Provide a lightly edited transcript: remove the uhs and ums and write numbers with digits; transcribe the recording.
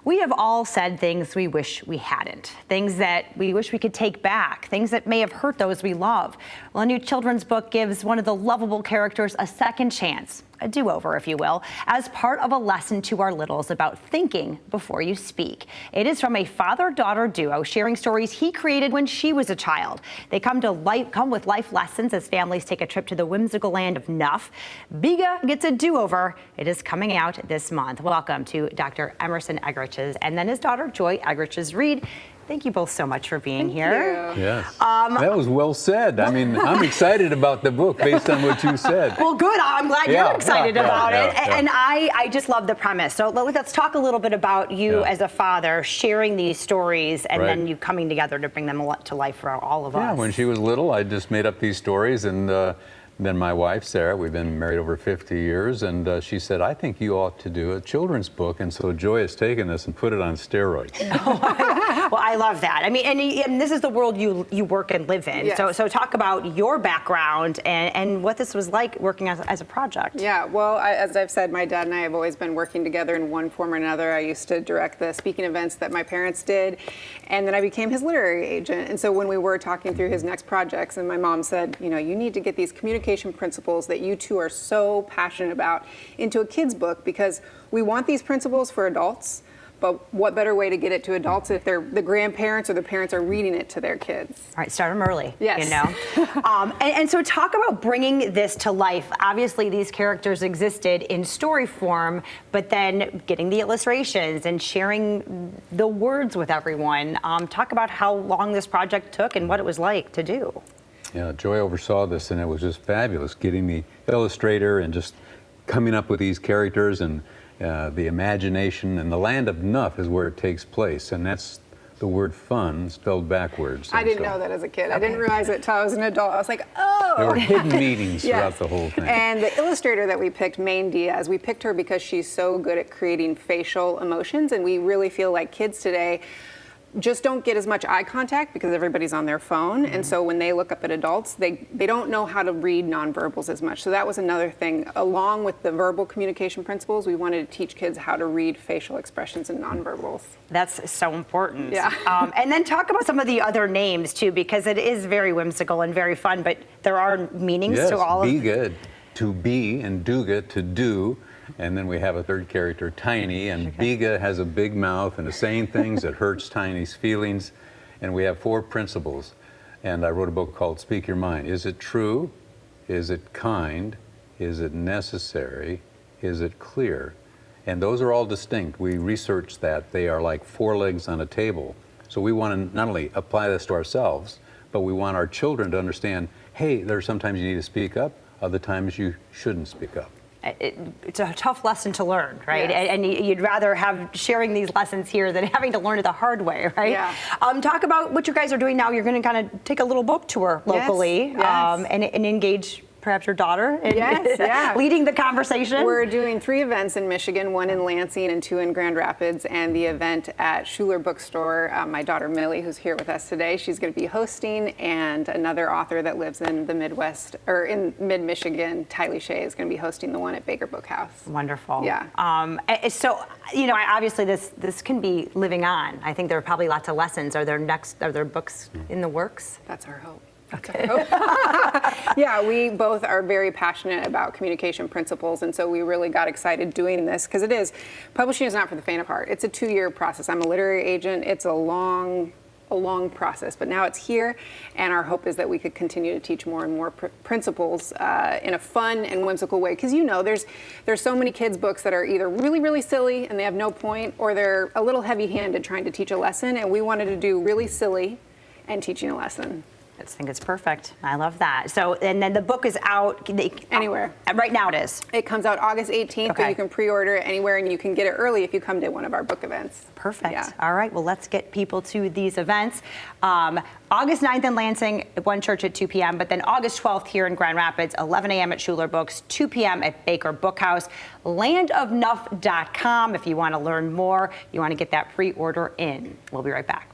We have all said things we wish we hadn't, things that we wish we could take back, things that may have hurt those we love. Well, a new children's book gives one of the lovable characters a second chance, a do-over, if you will, as part of a lesson to our littles about thinking before you speak. It is from a father-daughter duo sharing stories he created when she was a child. They come with life lessons as families take a trip to the whimsical land of Nuff. Biga Gets a Do-Over. It is coming out this month. Welcome to Dr. Emerson Eggerichs and then his daughter Joy Eggerichs Reed. Thank you both so much for being here. Yes, that was well said. I mean, I'm excited about the book based on what you said. Well, good. I'm glad you're excited about it. Yeah. And I just love the premise. So let's talk a little bit about you as a father sharing these stories and then you coming together to bring them to life for all of us. Yeah, when she was little, I just made up these stories, and then my wife, Sarah, we've been married over 50 years, and she said, I think you ought to do a children's book. And so Joy has taken this and put it on steroids. Well, I love that. I mean, and this is the world you work and live in. Yes. So talk about your background and what this was like working as a project. Yeah, well, as I've said, my dad and I have always been working together in one form or another. I used to direct the speaking events that my parents did, and then I became his literary agent. And so when we were talking through his next projects, and my mom said, you know, you need to get these communication principles that you two are so passionate about into a kid's book, because we want these principles for adults, but what better way to get it to adults if the grandparents or the parents are reading it to their kids? All right, start them early. Yes. You know, and so talk about bringing this to life. Obviously, these characters existed in story form, but then getting the illustrations and sharing the words with everyone. Talk about how long this project took and what it was like to do. Yeah, Joy oversaw this, and it was just fabulous, getting the illustrator and just coming up with these characters, and the imagination. And the land of Nuff is where it takes place, and that's the word fun spelled backwards. I didn't know that as a kid. I didn't realize it until I was an adult. I was like, oh! There were hidden meanings throughout the whole thing. And the illustrator that we picked, Maine Diaz, we picked her because she's so good at creating facial emotions, and we really feel like kids today just don't get as much eye contact because everybody's on their phone. And so when they look up at adults, they don't know how to read nonverbals as much. So that was another thing. Along with the verbal communication principles, we wanted to teach kids how to read facial expressions and nonverbals. That's so important. Yeah. And then talk about some of the other names too, because it is very whimsical and very fun, but there are meanings to all of them. Biga, to be, and Duga, to do. And then we have a third character, Tiny, and Biga has a big mouth and is saying things that hurts Tiny's feelings. And we have 4 principles. And I wrote a book called Speak Your Mind. Is it true? Is it kind? Is it necessary? Is it clear? And those are all distinct. We researched that. They are like 4 legs on a table. So we want to not only apply this to ourselves, but we want our children to understand, hey, there's sometimes you need to speak up, other times you shouldn't speak up. It's a tough lesson to learn, right? Yes. And you'd rather have sharing these lessons here than having to learn it the hard way, right? Yeah. Talk about what you guys are doing now. You're going to kind of take a little book tour locally. Yes. And engage perhaps your daughter in leading the conversation. We're doing 3 events in Michigan, 1 in Lansing and 2 in Grand Rapids, and the event at Schuler Bookstore. My daughter Millie, who's here with us today, she's going to be hosting, and another author that lives in the Midwest, or in mid-Michigan, Tylee Shea, is going to be hosting the one at Baker Bookhouse. Wonderful. Yeah. So, you know, obviously this can be living on. I think there are probably lots of lessons. Are there books in the works? That's our hope. Okay. Yeah, we both are very passionate about communication principles, and so we really got excited doing this because publishing is not for the faint of heart. It's a 2-year process. I'm a literary agent. It's a long process, but now it's here, and our hope is that we could continue to teach more and more principles in a fun and whimsical way. Because you know, there's so many kids' books that are either really, really silly and they have no point, or they're a little heavy-handed trying to teach a lesson, and we wanted to do really silly and teaching a lesson. I think it's perfect. I love that. So, and then the book is out anywhere. Right now it is. It comes out August 18th, but you can pre-order it anywhere, and you can get it early if you come to one of our book events. Perfect. Yeah. All right. Well, let's get people to these events. August 9th in Lansing, One Church at 2 p.m., but then August 12th here in Grand Rapids, 11 a.m. at Schuler Books, 2 p.m. at Baker Bookhouse. Landofnuff.com if you want to learn more, you want to get that pre-order in. We'll be right back.